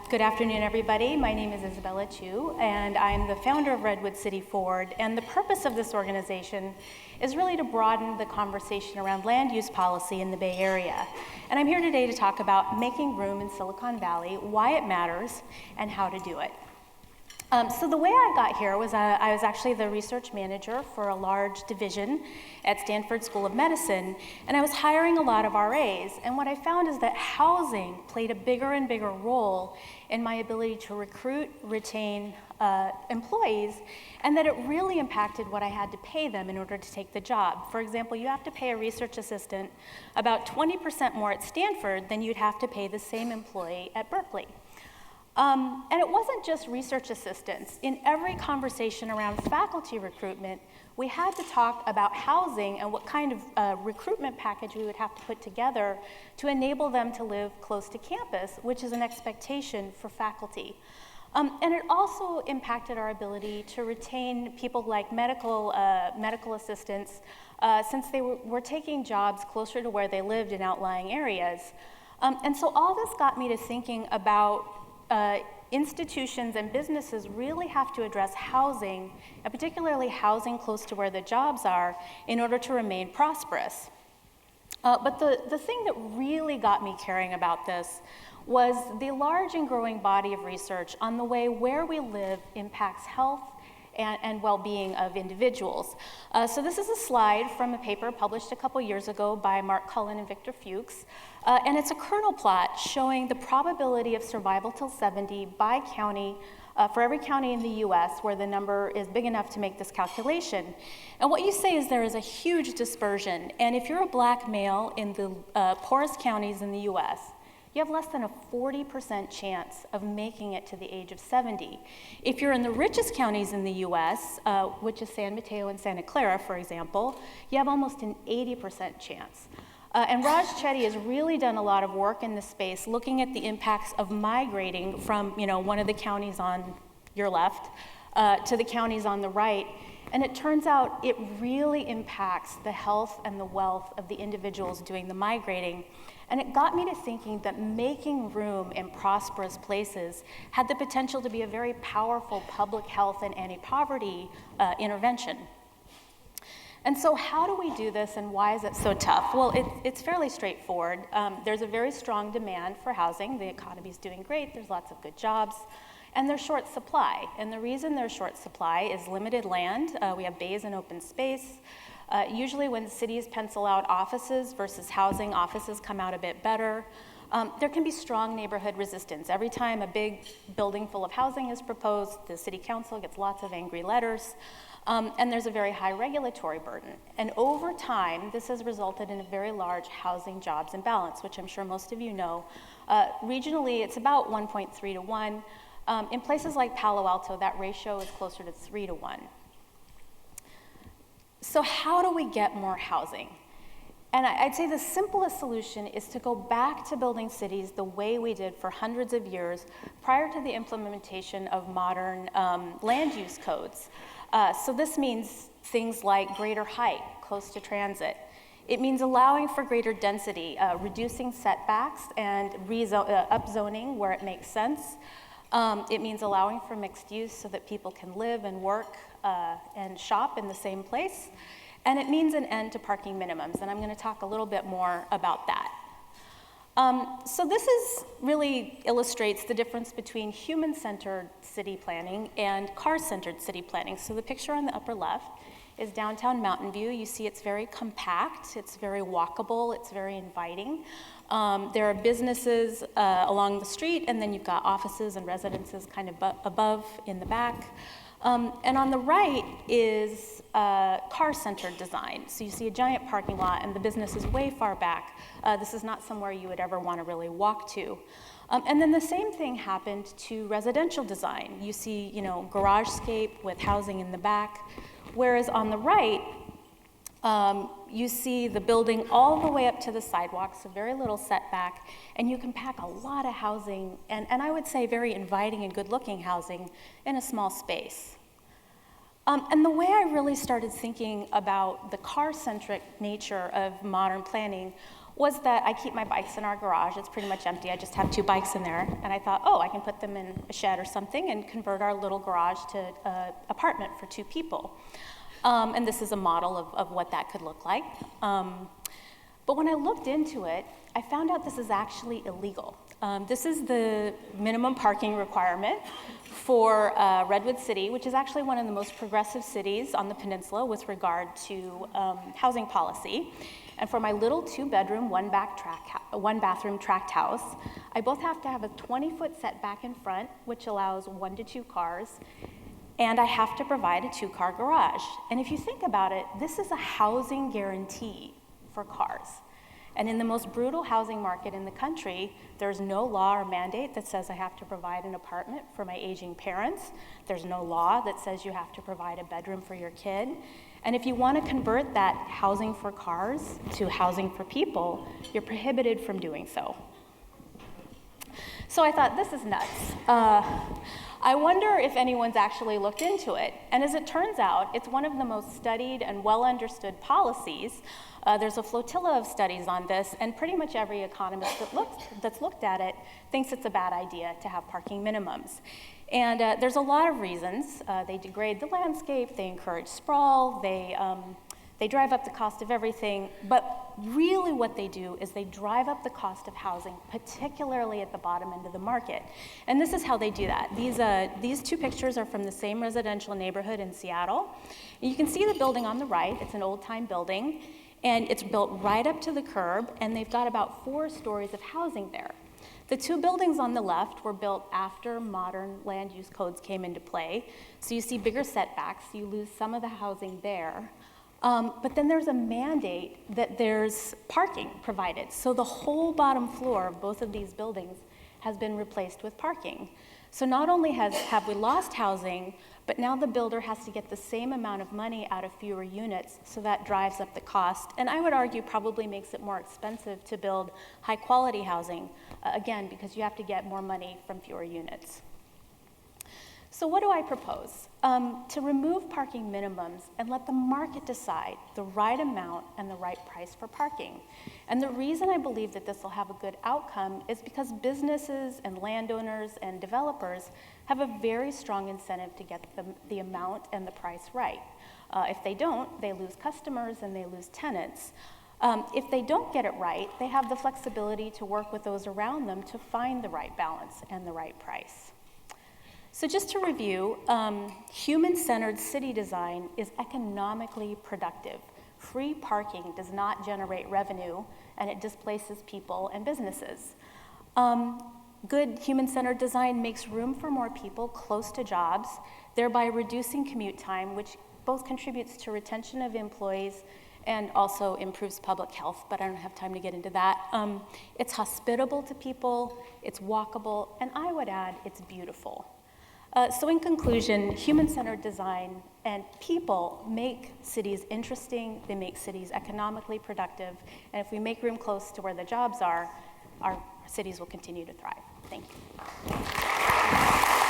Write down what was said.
Good afternoon, everybody. My name is Isabella Chu, and I'm the founder of Redwood City Forward. And the purpose of this organization is really to broaden the conversation around land use policy in the Bay Area. And I'm here today to talk about making room in Silicon Valley, why it matters, and how to do it. So the way I got here was I was actually the research manager for a large division at Stanford School of Medicine, and I was hiring a lot of RAs. And what I found is that housing played a bigger and bigger role in my ability to recruit, retain employees, and that it really impacted what I had to pay them in order to take the job. For example, you have to pay a research assistant about 20% more at Stanford than you'd have to pay the same employee at Berkeley. And it wasn't just research assistants. In every conversation around faculty recruitment, we had to talk about housing and what kind of recruitment package we would have to put together to enable them to live close to campus, which is an expectation for faculty. And it also impacted our ability to retain people like medical assistants since they were taking jobs closer to where they lived in outlying areas. And so all this got me to thinking about institutions and businesses really have to address housing, and particularly housing close to where the jobs are, in order to remain prosperous. But the thing that really got me caring about this was the large and growing body of research on the way where we live impacts health and well-being of individuals. So this is a slide from a paper published a couple years ago by Mark Cullen and Victor Fuchs, and it's a kernel plot showing the probability of survival till 70 by county for every county in the US where the number is big enough to make this calculation. And what you say is there is a huge dispersion, and if you're a black male in the poorest counties in the US, you have less than a 40% chance of making it to the age of 70. If you're in the richest counties in the US, which is San Mateo and Santa Clara, for example, you have almost an 80% chance. And Raj Chetty has really done a lot of work in this space, looking at the impacts of migrating from one of the counties on your left to the counties on the right. And it turns out it really impacts the health and the wealth of the individuals doing the migrating. And it got me to thinking that making room in prosperous places had the potential to be a very powerful public health and anti-poverty intervention. And so how do we do this, and why is it so tough? Well, it's fairly straightforward. There's a very strong demand for housing. The economy's doing great. There's lots of good jobs. And there's short supply. And the reason there's short supply is limited land. We have bays and open space. Usually when cities pencil out offices versus housing, offices come out a bit better. There can be strong neighborhood resistance. Every time a big building full of housing is proposed, the city council gets lots of angry letters. And there's a very high regulatory burden. And over time, this has resulted in a very large housing jobs imbalance, which I'm sure most of you know. Regionally, it's about 1.3 to 1. In places like Palo Alto, that ratio is closer to 3 to 1. So how do we get more housing? And I'd say the simplest solution is to go back to building cities the way we did for hundreds of years prior to the implementation of modern land use codes. So this means things like greater height, close to transit. It means allowing for greater density, reducing setbacks and upzoning where it makes sense. It means allowing for mixed use so that people can live and work and shop in the same place. And it means an end to parking minimums, and I'm going to talk a little bit more about that. So this really illustrates the difference between human-centered city planning and car-centered city planning. So the picture on the upper left is downtown Mountain View. You see it's very compact, it's very walkable, it's very inviting. There are businesses along the street, and then you've got offices and residences kind of above in the back. And on the right is car-centered design. So you see a giant parking lot, and the business is way far back. This is not somewhere you would ever want to really walk to. And then the same thing happened to residential design. You see, garage-scape with housing in the back, whereas on the right, you see the building all the way up to the sidewalk, so very little setback, and you can pack a lot of housing, and I would say very inviting and good-looking housing, in a small space. And the way I really started thinking about the car-centric nature of modern planning was that I keep my bikes in our garage. It's pretty much empty. I just have 2 bikes in there. And I thought, oh, I can put them in a shed or something and convert our little garage to an apartment for 2 people. And this is a model of what that could look like. But when I looked into it, I found out this is actually illegal. This is the minimum parking requirement for Redwood City, which is actually one of the most progressive cities on the peninsula with regard to housing policy. And for my little 2-bedroom, 1-bathroom tract house, I both have to have a 20-foot setback in front, which allows 1 to 2 cars, and I have to provide a 2-car garage. And if you think about it, this is a housing guarantee for cars. And in the most brutal housing market in the country, there's no law or mandate that says I have to provide an apartment for my aging parents. There's no law that says you have to provide a bedroom for your kid. And if you want to convert that housing for cars to housing for people, you're prohibited from doing so. So I thought, this is nuts. I wonder if anyone's actually looked into it. And as it turns out, it's one of the most studied and well-understood policies. There's a flotilla of studies on this, and pretty much every economist that's looked at it thinks it's a bad idea to have parking minimums. And there's a lot of reasons. They degrade the landscape, they encourage sprawl, they drive up the cost of everything, but really what they do is they drive up the cost of housing, particularly at the bottom end of the market. And this is how they do that. These 2 pictures are from the same residential neighborhood in Seattle. And you can see the building on the right. It's an old-time building, and it's built right up to the curb, and they've got about 4 stories of housing there. The 2 buildings on the left were built after modern land use codes came into play, so you see bigger setbacks, so you lose some of the housing there. But then there's a mandate that there's parking provided. So the whole bottom floor of both of these buildings has been replaced with parking. So not only have we lost housing, but now the builder has to get the same amount of money out of fewer units, so that drives up the cost. And I would argue probably makes it more expensive to build high quality housing, again, because you have to get more money from fewer units. So what do I propose? To remove parking minimums and let the market decide the right amount and the right price for parking. And the reason I believe that this will have a good outcome is because businesses and landowners and developers have a very strong incentive to get the amount and the price right. If they don't, they lose customers and they lose tenants. If they don't get it right, they have the flexibility to work with those around them to find the right balance and the right price. So just to review, human-centered city design is economically productive. Free parking does not generate revenue, and it displaces people and businesses. Good human-centered design makes room for more people close to jobs, thereby reducing commute time, which both contributes to retention of employees and also improves public health, but I don't have time to get into that. It's hospitable to people, it's walkable, and I would add, it's beautiful. So in conclusion, human-centered design and people make cities interesting, they make cities economically productive, and if we make room close to where the jobs are, our cities will continue to thrive. Thank you.